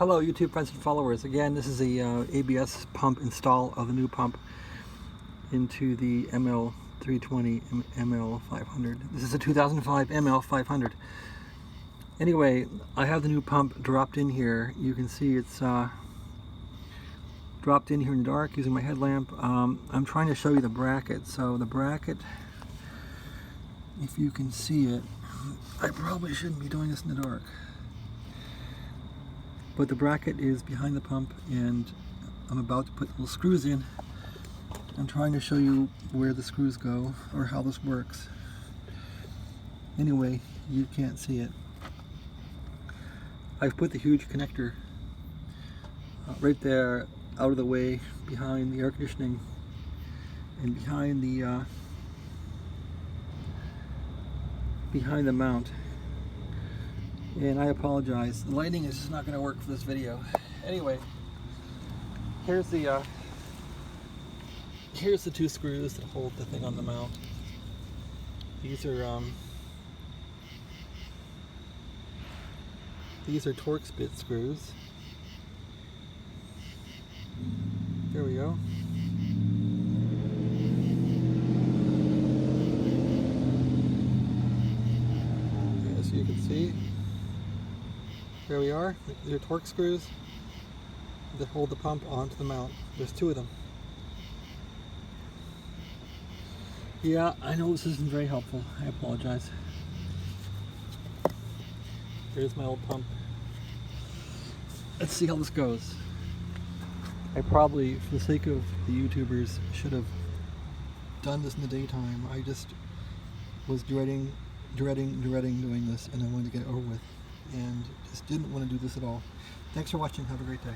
Hello YouTube friends and followers. Again, this is the ABS pump install of the new pump into the ML320 ML500. This is a 2005 ML500. Anyway, I have the new pump dropped in here. You can see it's dropped in here in the dark using my headlamp. I'm trying to show you the bracket. So the bracket, if you can see it, I probably shouldn't be doing this in the dark. But the bracket is behind the pump and I'm about to put little screws in. I'm trying to show you where the screws go or how this works. Anyway, you can't see it. I've put the huge connector right there out of the way behind the air conditioning and behind the mount. And I apologize, the lighting is just not going to work for this video. Anyway, here's the two screws that hold the thing on the mount. These are torx bit screws. There we go. As you can see, there we are. These are torque screws that hold the pump onto the mount. There's two of them. Yeah, I know this isn't very helpful. I apologize. Here's my old pump. Let's see how this goes. I probably, for the sake of the YouTubers, should have done this in the daytime. I just was dreading doing this, and I wanted to get it over with. And just didn't want to do this at all. Thanks for watching. Have a great day.